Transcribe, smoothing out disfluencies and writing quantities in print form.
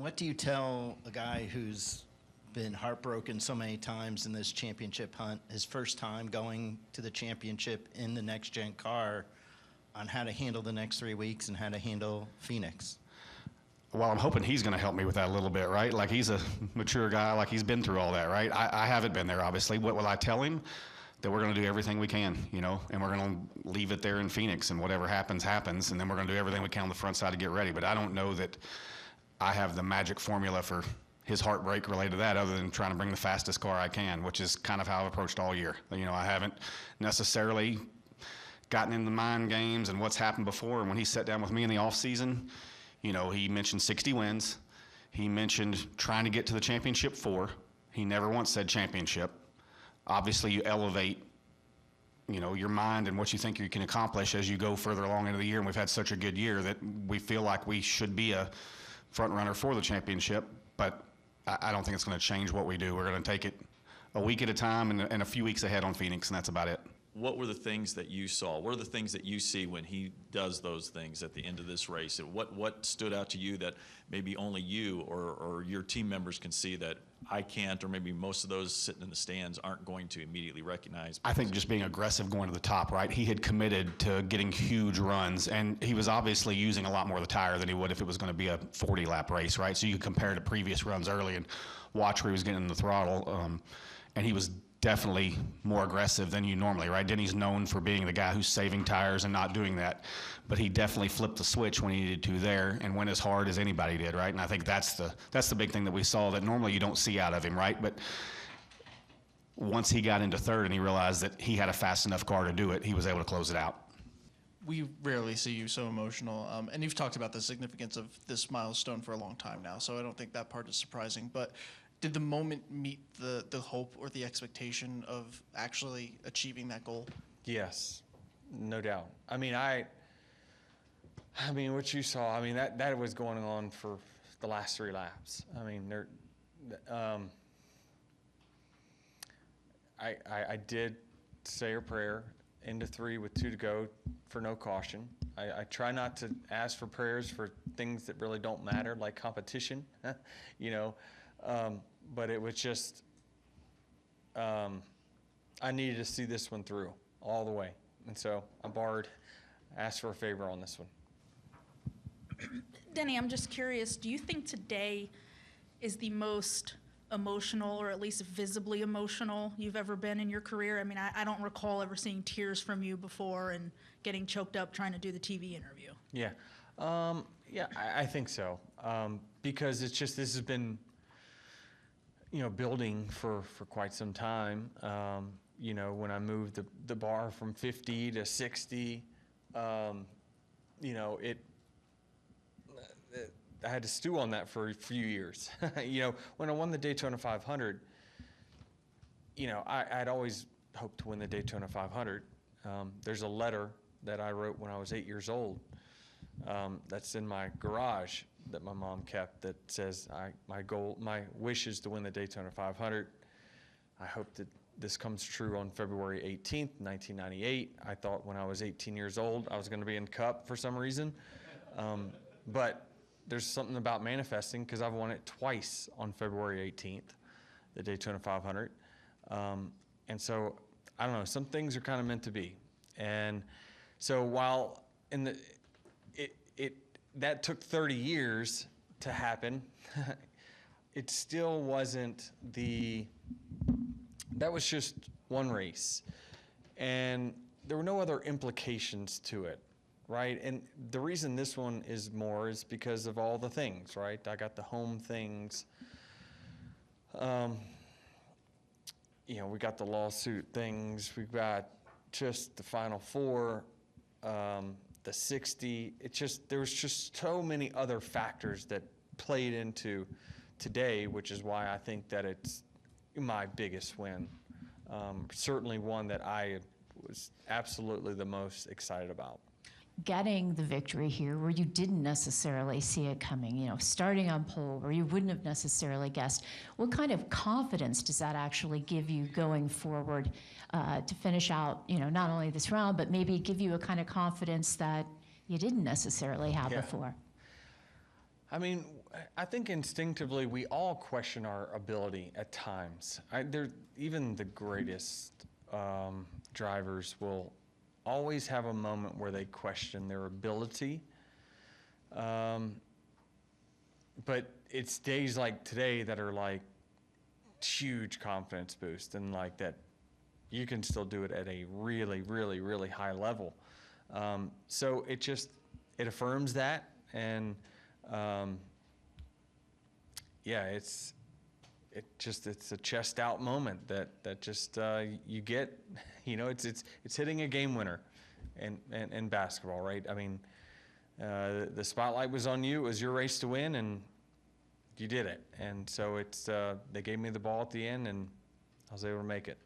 What do you tell a guy who's been heartbroken so many times in this championship hunt, his first time going to the championship in the next-gen car, on how to handle the next 3 weeks and how to handle Phoenix? Well, I'm hoping he's going to help me with that a little bit, right? Like, he's a mature guy, like he's been through all that, right? I haven't been there, obviously. What will I tell him? That we're going to do everything we can, you know, and we're going to leave it there in Phoenix, and whatever happens, happens, and then we're going to do everything we can on the front side to get ready. But I don't know that I have the magic formula for his heartbreak related to that, other than trying to bring the fastest car I can, which is kind of how I've approached all year. You know, I haven't necessarily gotten into the mind games and what's happened before. And when he sat down with me in the off season, you know, he mentioned 60 wins. He mentioned trying to get to the championship 4. He never once said championship. Obviously, you elevate, you know, your mind and what you think you can accomplish as you go further along into the year. And we've had such a good year that we feel like we should be a front runner for the championship. But I don't think it's going to change what we do. We're going to take it a week at a time and a few weeks ahead on Phoenix, and that's about it. What were the things that you saw? What are the things that you see when he does those things at the end of this race? And what stood out to you that maybe only you or your team members can see that I can't, or maybe most of those sitting in the stands aren't going to immediately recognize? I think just being aggressive going to the top, right? He had committed to getting huge runs, and he was obviously using a lot more of the tire than he would if it was going to be a 40-lap race, right? So you could compare to previous runs early and watch where he was getting in the throttle, and he was definitely more aggressive than you normally, right? Denny's known for being the guy who's saving tires and not doing that, but he definitely flipped the switch when he needed to there and went as hard as anybody did, right? And I think that's the big thing that we saw that normally you don't see out of him, right? But once he got into third and he realized that he had a fast enough car to do it, he was able to close it out. We rarely see you so emotional, and you've talked about the significance of this milestone for a long time now, so I don't think that part is surprising. But did the moment meet the hope or the expectation of actually achieving that goal? Yes, no doubt. I mean, what you saw, I mean, that was going on for the last 3 laps. I mean, I did say a prayer into 3 with 2 to go for no caution. I try not to ask for prayers for things that really don't matter, like competition, you know. But it was just, I needed to see this one through all the way. And so I asked for a favor on this one. Denny, I'm just curious, do you think today is the most emotional, or at least visibly emotional, you've ever been in your career? I mean, I don't recall ever seeing tears from you before and getting choked up trying to do the TV interview. Yeah. I think so. Because it's just, this has been, you know, building for quite some time. You know, when I moved the bar from 50 to 60, you know, I had to stew on that for a few years. You know, when I won the Daytona 500, you know, I'd always hoped to win the Daytona 500. There's a letter that I wrote when I was 8 years old that's in my garage that my mom kept that says, my wish is to win the Daytona 500. I hope that this comes true on February 18th, 1998. I thought when I was 18 years old, I was going to be in Cup for some reason. But there's something about manifesting, because I've won it twice on February 18th, the Daytona 500. And so, I don't know, some things are kind of meant to be. And so while that took 30 years to happen, it still wasn't that was just one race. And there were no other implications to it, right? And the reason this one is more is because of all the things, right? I got the home things. You know, we got the lawsuit things. We've got just the Final Four, the 60. There was just so many other factors that played into today, which is why I think that it's my biggest win. Certainly one that I was absolutely the most excited about. Getting the victory here where you didn't necessarily see it coming, you know, starting on pole where you wouldn't have necessarily guessed, what kind of confidence does that actually give you going forward to finish out, you know, not only this round, but maybe give you a kind of confidence that you didn't necessarily have before? I mean, I think instinctively we all question our ability at times. Even the greatest drivers will always have a moment where they question their ability. But it's days like today that are like huge confidence boost, and like that you can still do it at a really, really, really high level. So it affirms that, and yeah, it's a chest out moment that just you get, it's hitting a game winner in basketball, right? I mean, the spotlight was on you. It was your race to win, and you did it. And so they gave me the ball at the end, and I was able to make it.